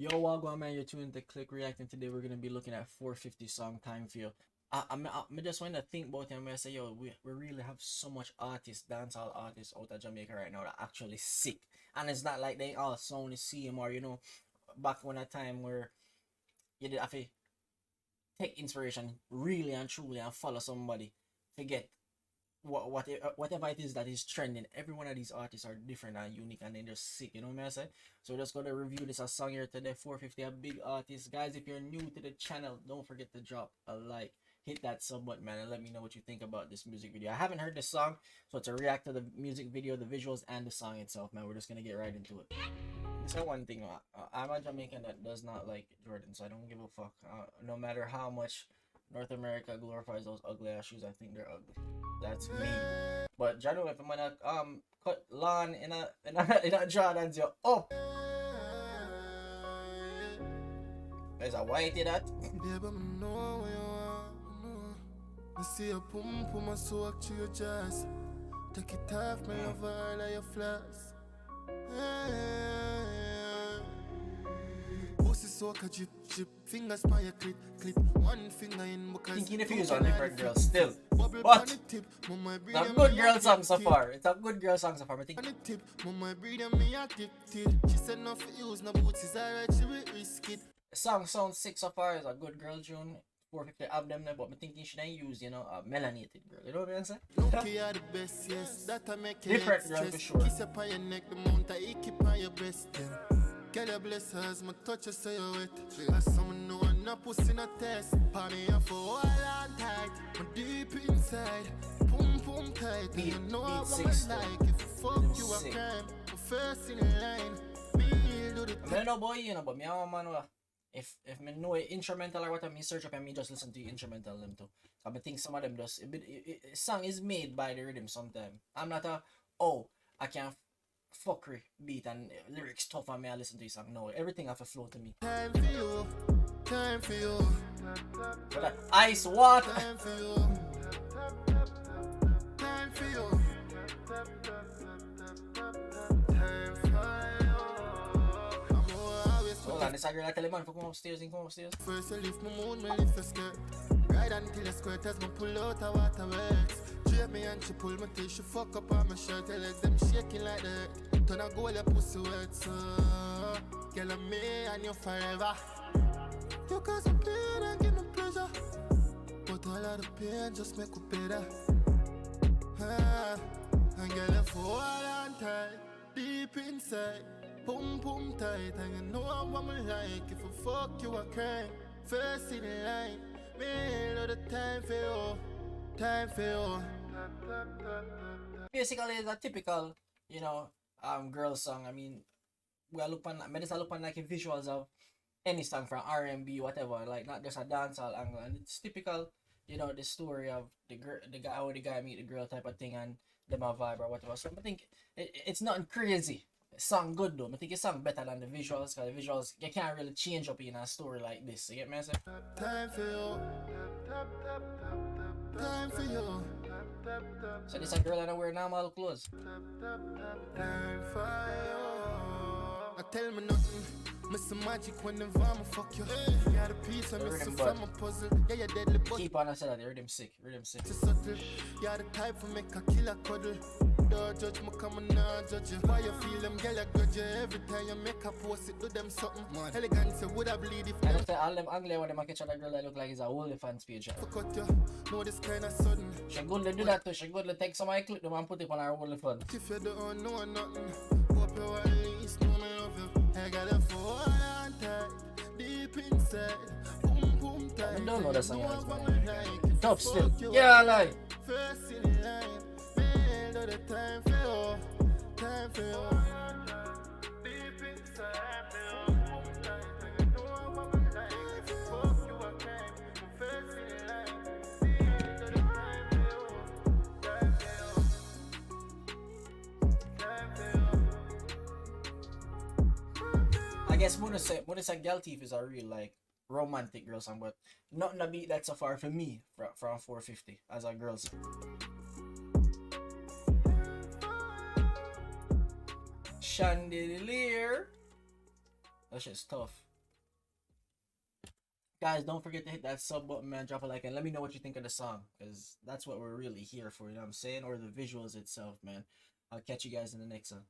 Yo, Wagwan man, you're tuned to Click Reacting. Today we're gonna be looking at 450 song Time for You. I just want to think about it and I say, yo, we really have so much artists, dancehall artists out of Jamaica right now that actually sick. And it's not like they all sound the same or, back when a time where you did have to take inspiration really and truly and follow somebody. Forget whatever it is that is trending. Every one of these artists are different and unique and they're just sick, you know what I say? So we're just gonna review this a song here today. 450, a big artist. Guys, if you're new to the channel, don't forget to drop a like, hit that sub button, man, and let me know what you think about this music video. I haven't heard this song, so to react to the music video, the visuals, and the song itself, man, we're just gonna get right into it. This is one thing, I'm a Jamaican that does not like Jordan, so I don't give a fuck. No matter how much North America glorifies those ugly ass shoes, I think they're ugly. That's me. But Jado, if I'm gonna cut lawn in a Jordans, you're up. There's a whitey that. I see a pum pum a soak to your jazz. Take it off, my lover, like your flaws. Pussy soak a drip drip. Fingers by your clip. One finger in because Thinking the views on different girls still. But it's a good girl song so far. It's a good girl song so far. I think. She said no for use, no boots is alright, she will risk it. The song sounds sick so far. It's a good girl tune. 450 have them there, but I'm thinking should I use, a melanated girl. You know what I'm saying? Lucky are the best, yes. That I make you different girl for sure. Kiss up on your neck, the mount I keep on your breast. Girl, your blessings, my touch you so you wet. As someone know I'm not pussy no test. Party up for all and tight. My deep inside, pum tight. And you know I want like if fuck you a crime. I'm first in line. Me do the I know boy, but me a man if me know it instrumental or what I mean search up and me just listen to the instrumental them too. So I think some of them just song is made by the rhythm sometimes. I'm not I can't fuckery beat and lyrics tough and me I listen to this song. No, everything have a flow to me. Time for you, time for you. But that ice water. Time for you, time for you. Hold on, this a girl I tell him man for come upstairs and come upstairs. First I lift my moon, me lift a skirt. Ride until the squirt as me pull out a water works. Drape me and she pull me till she fuck up on my shirt. Her legs them shaking like that. Turn a goal your pussy wet, so girl I'm me and you forever. You cause a pain and give me pleasure, but all of the pain just make you better. And girl you fall and tight, deep inside. Pum tight, and you know what me like. If I fuck you, I cry. First in the line, me all the time for you, time for you. Basically, it's a typical, girl song. I mean, we are looking like visuals of any song from R&B, whatever. Like not just a dancehall angle, and it's typical, the story of the guy, how the guy meet the girl type of thing, and them a vibe or whatever. So I think it's nothing crazy. It sound good though. I think it sound better than the visuals, because the visuals you can't really change up in a story like this. You get me? Time for you, time for you. So this a girl that wear normal clothes. Time for you. I tell me nothing. Miss the magic when the vomit fuck you. Got a piece of me from a puzzle. Yeah, you're deadly but keep on saying that they rhythm sick. it's subtle. You're the type for make a killer cuddle. Don't judge me, come on now, judge you. Why you feel them, girl, I grudge you. Every time you make a post, it do them something. Elegance, would I bleed if I don't say all them ugly when they catch that girl that look like it's a OnlyFans page. cut you. No, this kind of sudden. She good to do that too. She good to take some of my clip them and put it on her OnlyFans. If you don't know nothing, hope you at least know me love you. I got a fall and tight, deep inside. Pum tight. I don't know that song. Tough still. Yeah, like. First in line, man, all the time for you, time for you. Deep inside, pum tight. And you know I'm like, if you fuck you a crime. First in line, man, all the time for you, time for you, time for you. I guess Mona said Girl Thief is a real like romantic girl song, but nothing a beat that so far for me from 450 as a girl song. Chandelier. That shit's tough. Guys, don't forget to hit that sub button, man. Drop a like and let me know what you think of the song, because that's what we're really here for, you know what I'm saying? Or the visuals itself, man. I'll catch you guys in the next one.